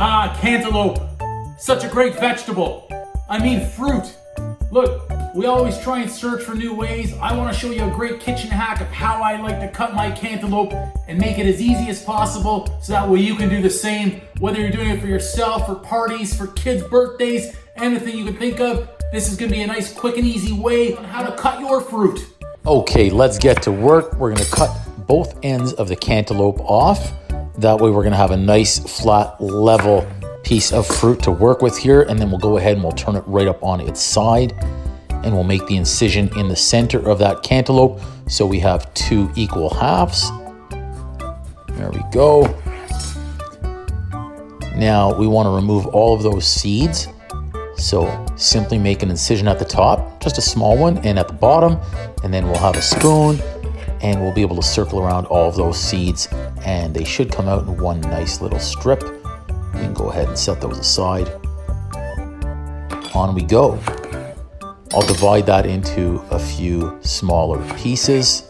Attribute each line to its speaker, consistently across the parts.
Speaker 1: Ah, cantaloupe. Such a great vegetable. I mean fruit. Look, we always try and search for new ways. I want to show you a great kitchen hack of how I like to cut my cantaloupe and make it as easy as possible so that way you can do the same, whether you're doing it for yourself, for parties, for kids' birthdays, anything you can think of. This is going to be a nice, quick and easy way on how to cut your fruit.
Speaker 2: Okay, let's get to work. We're going to cut both ends of the cantaloupe off. That way we're going to have a nice, flat, level piece of fruit to work with here, and then we'll go ahead and we'll turn it right up on its side, and we'll make the incision in the center of that cantaloupe so we have 2 equal halves. There we go. Now we want to remove all of those seeds, so simply make an incision at the top, just a small one, and at the bottom, and then we'll have a spoon and we'll be able to circle around all of those seeds, and they should come out in one nice little strip. We can go ahead and set those aside. On we go. I'll divide that into a few smaller pieces.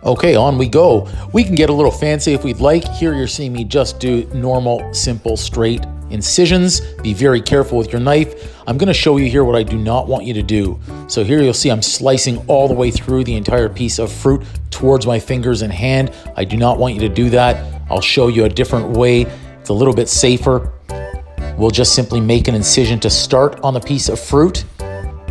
Speaker 2: Okay, on we go. We can get a little fancy if we'd like. Here you're seeing me just do normal, simple, straight incisions. Be very careful with your knife. I'm going to show you here what I do not want you to do. So here you'll see I'm slicing all the way through the entire piece of fruit towards my fingers and hand. I do not want you to do that. I'll show you a different way. It's a little bit safer. We'll just simply make an incision to start on the piece of fruit,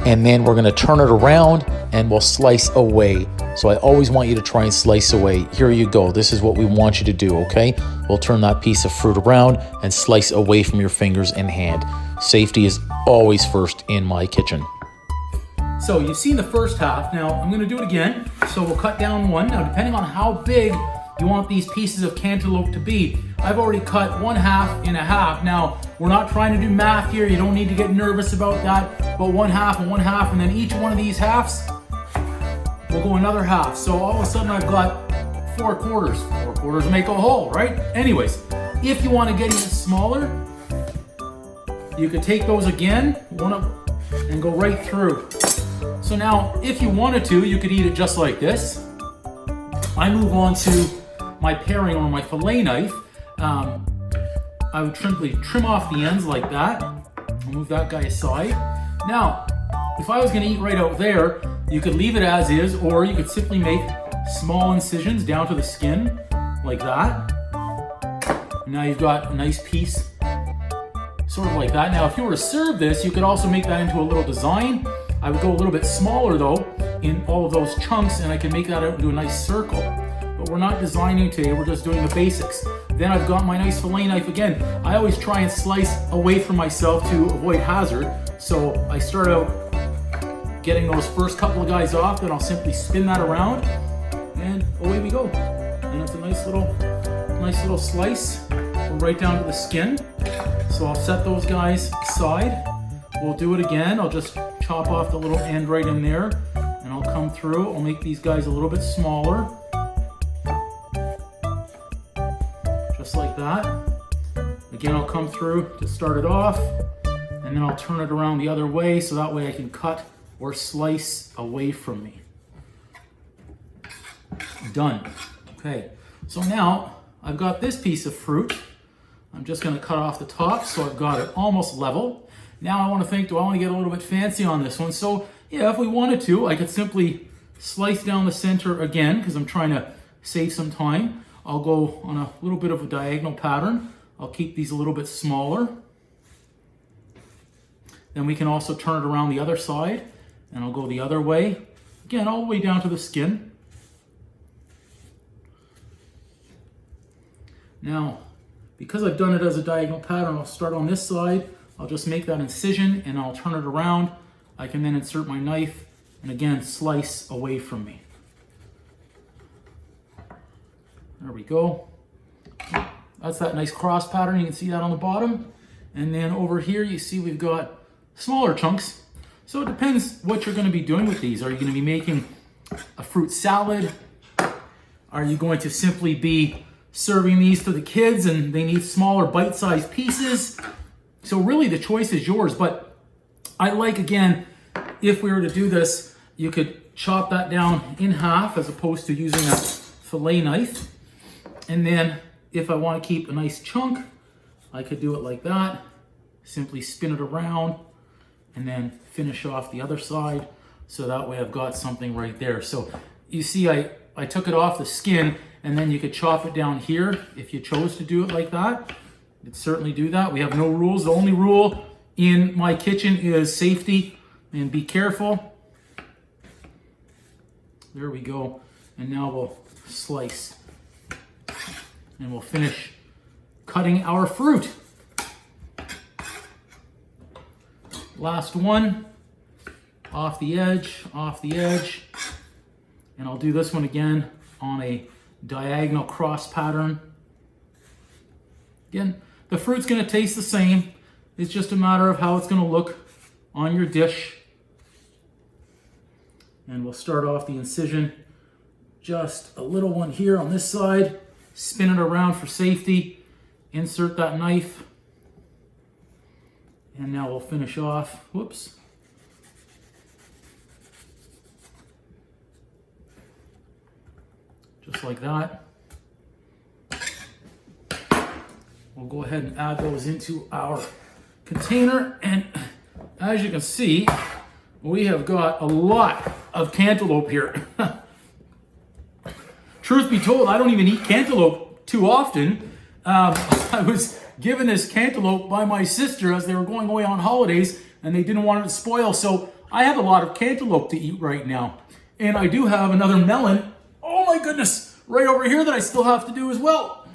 Speaker 2: and then we're going to turn it around and we'll slice away. So I always want you to try and slice away. Here you go. This is what we want you to do, okay? We'll turn that piece of fruit around and slice away from your fingers and hand. Safety is always first in my kitchen.
Speaker 1: So you've seen the first half. Now I'm going to do it again. So we'll cut down one. Now depending on how big you want these pieces of cantaloupe to be, I've already cut 1/2 in a half. Now we're not trying to do math here. You don't need to get nervous about that. But 1/2 and 1/2, and then each one of these halves we'll go another half. So all of a sudden I've got 4 quarters. 4 quarters make a whole, right? Anyways, if you want to get even smaller, you could take those again, and go right through. So now, if you wanted to, you could eat it just like this. I move on to my paring or my fillet knife. I would simply trim off the ends like that. I'll move that guy aside. Now, if I was going to eat right out there, you could leave it as is, or you could simply make small incisions down to the skin, like that. And now you've got a nice piece, sort of like that. Now, if you were to serve this, you could also make that into a little design. I would go a little bit smaller though, in all of those chunks, and I can make that out into a nice circle. But we're not designing today, we're just doing the basics. Then I've got my nice fillet knife again. I always try and slice away from myself to avoid hazard. So I start out getting those first couple of guys off, then I'll simply spin that around, and away we go. And it's a nice little slice, go right down to the skin. So I'll set those guys aside. We'll do it again. I'll just chop off the little end right in there, and I'll come through. I'll make these guys a little bit smaller, just like that. Again, I'll come through to start it off, and then I'll turn it around the other way so that way I can cut or slice away from me. Done. Okay, so now I've got this piece of fruit. I'm just going to cut off the top so I've got it almost level. Now I want to think, do I want to get a little bit fancy on this one? So yeah, if we wanted to, I could simply slice down the center again because I'm trying to save some time. I'll go on a little bit of a diagonal pattern. I'll keep these a little bit smaller. Then we can also turn it around the other side, and I'll go the other way. Again, all the way down to the skin. Now, because I've done it as a diagonal pattern, I'll start on this side. I'll just make that incision and I'll turn it around. I can then insert my knife and again slice away from me. There we go. That's that nice cross pattern. You can see that on the bottom. And then over here you see we've got smaller chunks. So it depends what you're going to be doing with these. Are you going to be making a fruit salad? Are you going to simply be serving these to the kids and they need smaller bite-sized pieces? So really the choice is yours, but I like, again, if we were to do this, you could chop that down in half as opposed to using a fillet knife. And then if I want to keep a nice chunk, I could do it like that. Simply spin it around and then finish off the other side. So that way I've got something right there. So you see I took it off the skin, and then you could chop it down here if you chose to do it like that. You could certainly do that. We have no rules. The only rule in my kitchen is safety and be careful. There we go. And now we'll slice. And we'll finish cutting our fruit. Last one. Off the edge, off the edge. And I'll do this one again on a diagonal cross pattern. Again, the fruit's gonna taste the same. It's just a matter of how it's gonna look on your dish. And we'll start off the incision. Just a little one here on this side. Spin it around for safety. Insert that knife. And now we'll finish off. Whoops. Just like that. We'll go ahead and add those into our container. And as you can see, we have got a lot of cantaloupe here. Truth be told, I don't even eat cantaloupe too often. I was given this cantaloupe by my sister as they were going away on holidays, and they didn't want it to spoil. So I have a lot of cantaloupe to eat right now. And I do have another melon. Oh my goodness, right over here that I still have to do as well.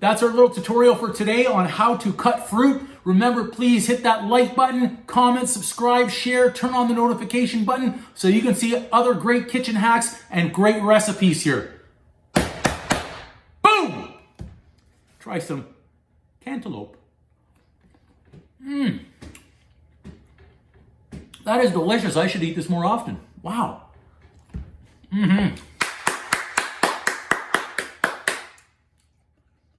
Speaker 1: That's our little tutorial for today on how to cut fruit. Remember, please hit that like button, comment, subscribe, share, turn on the notification button so you can see other great kitchen hacks and great recipes here. Boom! Try some cantaloupe. That is delicious. I should eat this more often. Wow.